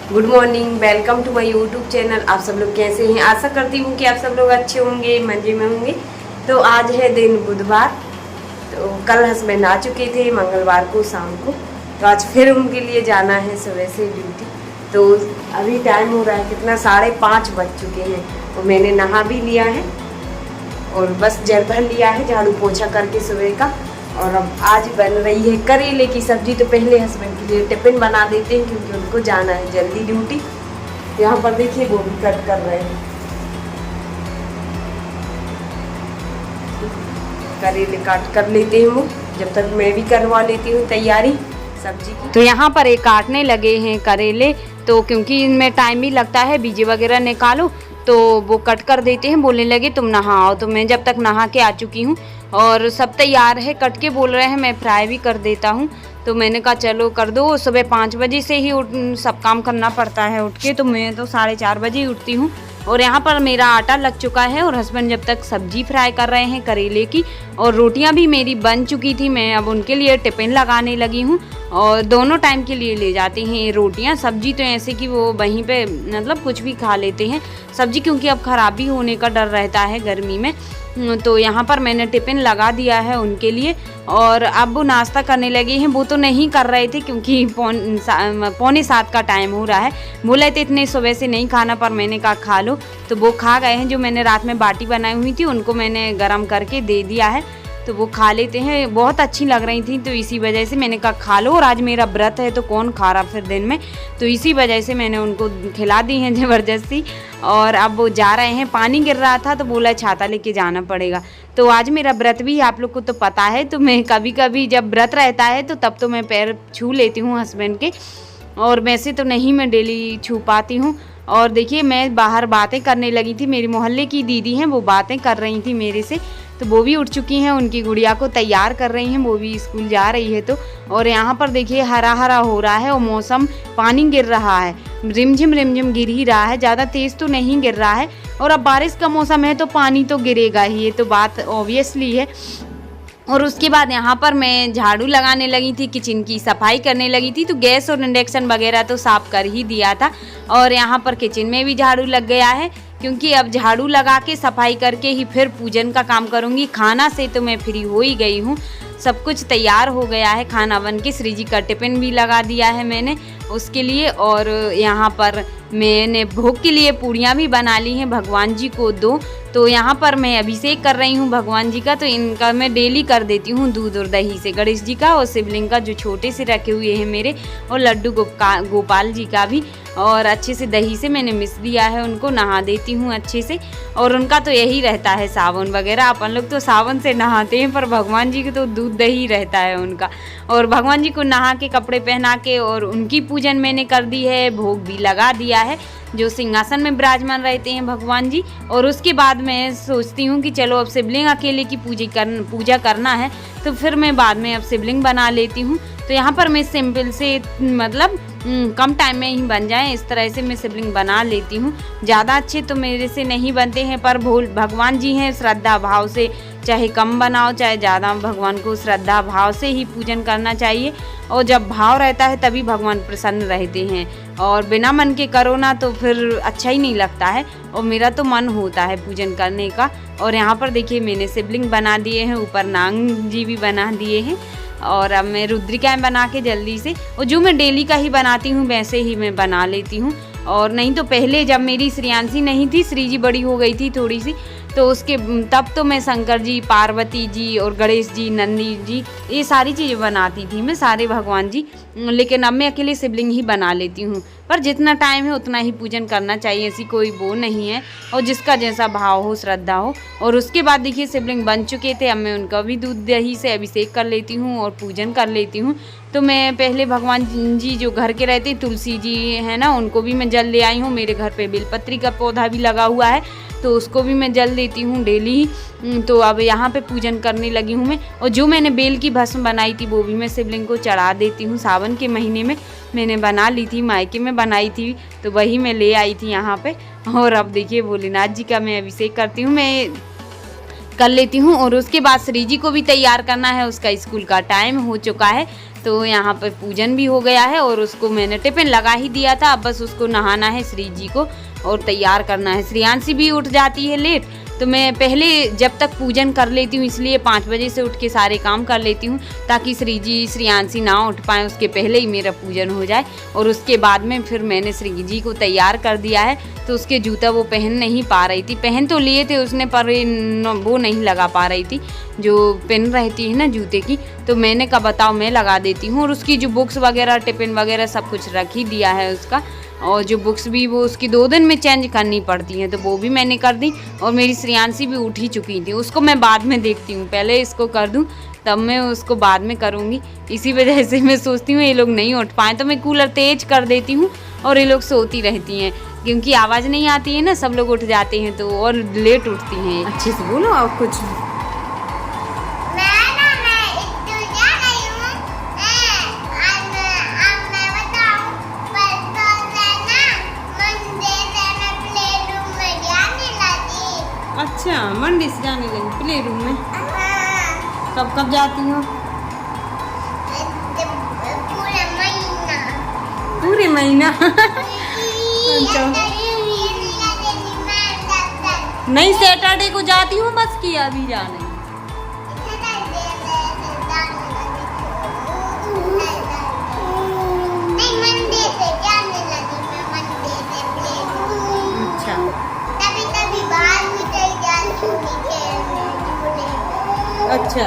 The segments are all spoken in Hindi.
Good morning, welcome to my YouTube channel. आप सब लोग कैसे हैं? आशा करती हूँ कि आप सब लोग अच्छे होंगे, मजे में होंगे। तो आज है दिन बुधवार। तो कल हस्बैंड आ चुके थे मंगलवार को शाम को, तो आज फिर उनके लिए जाना है सुबह से ड्यूटी। तो अभी टाइम हो रहा है कितना, 5:30 बज चुके हैं। तो मैंने नहा भी लिया है और बस जल भर लिया है झाड़ू पोछा करके सुबह का। और अब आज बन रही है करेले की सब्जी। तो पहले हस्बैंड के लिए टिफिन बना देते हैं क्योंकि उनको जाना है जल्दी ड्यूटी। यहाँ पर देखिए वो भी कट कर रहे हैं, करेले काट कर लेते हैं वो, जब तक मैं भी करवा लेती हूँ तैयारी सब्जी की। तो यहाँ पर एक काटने लगे हैं करेले, तो क्योंकि इनमें टाइम भी लगता है, बीजे वगैरह निकालो तो वो कट कर देते हैं। बोलने लगे तुम नहाओ, तो मैं जब तक नहा के आ चुकी हूँ और सब तैयार है। कट के बोल रहे हैं मैं फ्राई भी कर देता हूँ, तो मैंने कहा चलो कर दो। सुबह 5 बजे से ही सब काम करना पड़ता है उठ के, तो मैं तो 4:30 बजे ही उठती हूँ। और यहाँ पर मेरा आटा लग चुका है और हस्बैंड जब तक सब्जी फ्राई कर रहे हैं करेले की, और रोटियाँ भी मेरी बन चुकी थी। मैं अब उनके लिए टिफिन लगाने लगी हूँ और दोनों टाइम के लिए ले जाते हैं रोटियाँ। सब्जी तो ऐसे कि वो वहीं पे मतलब कुछ भी खा लेते हैं सब्जी, क्योंकि अब ख़राबी होने का डर रहता है गर्मी में। तो यहाँ पर मैंने टिफ़िन लगा दिया है उनके लिए। और अब वो नाश्ता करने लगे हैं। वो तो नहीं कर रहे थे क्योंकि 6:45 का टाइम हो रहा है। बोले थे इतने सुबह से नहीं खाना, पर मैंने कहा खा लो, तो वो खा गए हैं। जो मैंने रात में बाटी बनाई हुई थी उनको मैंने गरम करके दे दिया है, तो वो खा लेते हैं। बहुत अच्छी लग रही थी, तो इसी वजह से मैंने कहा खा लो। और आज मेरा व्रत है तो कौन खा रहा फिर दिन में, तो इसी वजह से मैंने उनको खिला दी हैं ज़बरदस्ती। और अब वो जा रहे हैं। पानी गिर रहा था तो बोला छाता लेके जाना पड़ेगा। तो आज मेरा व्रत भी आप लोग को तो पता है, तो मैं कभी कभी जब व्रत रहता है तो तब तो मैं पैर छू लेती हूँ हस्बैंड के, और वैसे तो नहीं मैं डेली छू पाती हूँ। और देखिए मैं बाहर बातें करने लगी थी, मेरी मोहल्ले की दीदी हैं वो बातें कर रही थी मेरे से, तो वो भी उठ चुकी हैं। उनकी गुड़िया को तैयार कर रही हैं, वो भी स्कूल जा रही है। तो और यहाँ पर देखिए हरा हरा हो रहा है और मौसम, पानी गिर रहा है, रिमझिम रिमझिम गिर ही रहा है, ज़्यादा तेज़ तो नहीं गिर रहा है। और अब बारिश का मौसम है तो पानी तो गिरेगा ही, ये तो बात ऑब्वियसली है। और उसके बाद यहाँ पर मैं झाड़ू लगाने लगी थी, किचन की सफाई करने लगी थी। तो गैस और इंडक्शन वगैरह तो साफ़ कर ही दिया था, और यहाँ पर किचन में भी झाड़ू लग गया है, क्योंकि अब झाड़ू लगा के सफाई करके ही फिर पूजन का काम करूँगी। खाना से तो मैं फ्री हो ही गई हूँ, सब कुछ तैयार हो गया है। खाना बन के श्री जी का टिफ़िन भी लगा दिया है मैंने उसके लिए। और यहाँ पर मैंने भोग के लिए पूड़ियाँ भी बना ली हैं, भगवान जी को 2। तो यहाँ पर मैं अभिषेक कर रही हूँ भगवान जी का, तो इनका मैं डेली कर देती हूँ दूध और दही से, गणेश जी का और शिवलिंग का जो छोटे से रखे हुए हैं मेरे, और लड्डू गोपाल जी का भी। और अच्छे से दही से मैंने मिस दिया है, उनको नहा देती हूँ अच्छे से। और उनका तो यही रहता है सावन वगैरह, अपन लोग तो सावन से नहाते हैं, पर भगवान जी के तो दूध दही रहता है उनका। और भगवान जी को नहा के कपड़े पहना के और उनकी पूजन मैंने कर दी है, भोग भी लगा दिया है, जो सिंहासन में विराजमान रहते हैं भगवान जी। और उसके बाद मैं सोचती हूँ कि चलो अब शिवलिंग अकेले की पूजा करना है, तो फिर मैं बाद में अब शिवलिंग बना लेती हूँ। तो यहाँ पर मैं सिंपल से मतलब कम टाइम में ही बन जाए इस तरह से मैं शिवलिंग बना लेती हूँ। ज़्यादा अच्छे तो मेरे से नहीं बनते हैं, पर भगवान जी हैं, श्रद्धा भाव से चाहे कम बनाओ चाहे ज़्यादा, भगवान को श्रद्धा भाव से ही पूजन करना चाहिए। और जब भाव रहता है तभी भगवान प्रसन्न रहते हैं, और बिना मन के करो ना तो फिर अच्छा ही नहीं लगता है। और मेरा तो मन होता है पूजन करने का। और यहाँ पर देखिए मैंने शिवलिंग बना दिए हैं, ऊपर नाग जी भी बना दिए हैं। और अब मैं रुद्रिकाएँ बना के जल्दी से, और जो मैं डेली का ही बनाती हूँ वैसे ही मैं बना लेती हूँ। और नहीं तो पहले जब मेरी श्रेयांशी नहीं थी, श्री जी बड़ी हो गई थी थोड़ी सी, तो उसके तब तो मैं शंकर जी, पार्वती जी और गणेश जी, नंदी जी, ये सारी चीज़ें बनाती थी मैं, सारे भगवान जी। लेकिन अब मैं अकेले शिवलिंग ही बना लेती हूँ। पर जितना टाइम है उतना ही पूजन करना चाहिए, ऐसी कोई वो नहीं है, और जिसका जैसा भाव हो, श्रद्धा हो। और उसके बाद देखिए शिवलिंग बन चुके थे, अब मैं उनका भी दूध दही से अभिषेक कर लेती हूँ और पूजन कर लेती हूँ। तो मैं पहले भगवान जी जो घर के रहते, तुलसी जी है ना, उनको भी मैं जल ले आई हूँ। मेरे घर पे बेलपत्री का पौधा भी लगा हुआ है, तो उसको भी मैं जल देती हूँ डेली ही। तो अब यहाँ पे पूजन करने लगी हूँ मैं। और जो मैंने बेल की भस्म बनाई थी वो भी मैं शिवलिंग को चढ़ा देती हूँ। सावन के महीने में मैंने बना ली थी, मायके में बनाई थी, तो वही मैं ले आई थी यहाँ पे। और अब देखिए भोलेनाथ जी का मैं अभिषेक करती हूँ, मैं कर लेती हूँ। और उसके बाद श्री जी को भी तैयार करना है, उसका स्कूल का टाइम हो चुका है। तो यहाँ पर पूजन भी हो गया है और उसको मैंने टिफिन लगा ही दिया था। अब बस उसको नहाना है श्री जी को और तैयार करना है। श्रेयांशी भी उठ जाती है लेट, तो मैं पहले जब तक पूजन कर लेती हूँ, इसलिए 5 बजे से उठ के सारे काम कर लेती हूँ ताकि श्री जी श्रेयांशी ना उठ पाए, उसके पहले ही मेरा पूजन हो जाए। और उसके बाद में फिर मैंने श्री जी को तैयार कर दिया है। तो उसके जूता वो पहन नहीं पा रही थी, पहन तो लिए थे उसने पर वो नहीं लगा पा रही थी जो पिन रहती है ना जूते की। तो मैंने कहा बताओ मैं लगा देती हूँ। और उसकी जो बुक्स वगैरह टिफिन वगैरह सब कुछ रख ही दिया है उसका, और जो बुक्स भी वो उसकी 2 दिन में चेंज करनी पड़ती हैं तो वो भी मैंने कर दी। और मेरी श्रेयांशी भी उठ ही चुकी थी, उसको मैं बाद में देखती हूँ, पहले इसको कर दूँ तब मैं उसको बाद में करूँगी। इसी वजह से मैं सोचती हूँ ये लोग नहीं उठ पाए तो मैं कूलर तेज कर देती हूँ और ये लोग सोती रहती हैं, क्योंकि आवाज़ नहीं आती है ना, सब लोग उठ जाते हैं तो और लेट उठती हैं। अच्छे से बोलो और कुछ। अच्छा, मंडे से जाने लगी प्ले रूम में? कब कब जाती हो? पूरे महीना। अच्छा। नहीं, सैटरडे को जाती हूँ बस, कि अभी जाने? अच्छा।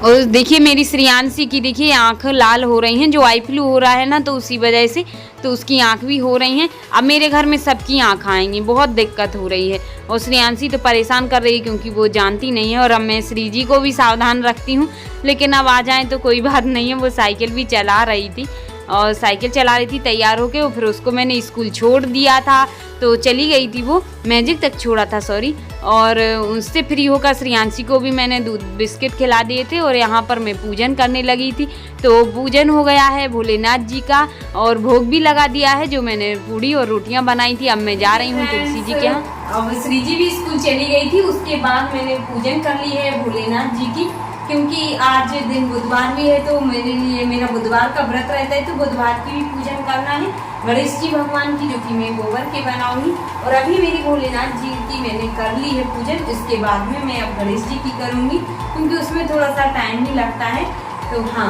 और देखिए मेरी श्रेयांशी की देखिए आँख लाल हो रही हैं, जो आई फ्लू हो रहा है ना तो उसी वजह से तो उसकी आँख भी हो रही हैं। अब मेरे घर में सबकी आँख आएंगी, बहुत दिक्कत हो रही है। और श्रेयांशी तो परेशान कर रही है क्योंकि वो जानती नहीं है। और अब मैं श्री जी को भी सावधान रखती हूँ, लेकिन अब आ जाएं तो कोई बात नहीं है। वो साइकिल भी चला रही थी और साइकिल चला रही थी तैयार होके, और फिर उसको मैंने स्कूल छोड़ दिया था तो चली गई थी, वो मैजिक तक छोड़ा था सॉरी। और उससे फ्री होकर श्रेयांशी को भी मैंने दूध बिस्किट खिला दिए थे और यहाँ पर मैं पूजन करने लगी थी। तो पूजन हो गया है भोलेनाथ जी का और भोग भी लगा दिया है, जो मैंने पूड़ी और रोटियां बनाई थी। अब मैं जा रही हूँ तुलसी जी के यहाँ। अब श्री जी भी स्कूल चली गई थी, उसके बाद मैंने पूजन कर ली है भोलेनाथ जी की, क्योंकि आज दिन बुधवार भी है तो मेरे लिए मेरा बुधवार का व्रत रहता है, तो बुधवार की भी पूजन करना है गणेश जी भगवान की, जो कि मैं गोबर के बनाऊंगी। और अभी मेरी भोलेनाथ जी की मैंने कर ली है पूजन, इसके बाद में मैं अब गणेश जी की करूंगी क्योंकि उसमें थोड़ा सा टाइम ही लगता है। तो हाँ,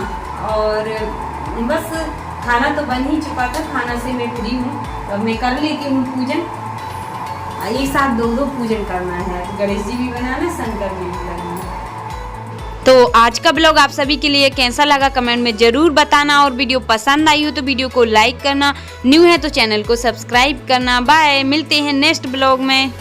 और बस खाना तो बन ही चुका था, खाना से मैं फ्री हूँ, अब मैं कर लेती हूँ पूजन। एक साथ दो पूजन करना है, गणेश जी भी बनाना, शंकर जी भी बनाना। तो आज का ब्लॉग आप सभी के लिए कैसा लगा कमेंट में ज़रूर बताना, और वीडियो पसंद आई हो तो वीडियो को लाइक करना, न्यू है तो चैनल को सब्सक्राइब करना। बाय, मिलते हैं नेक्स्ट ब्लॉग में।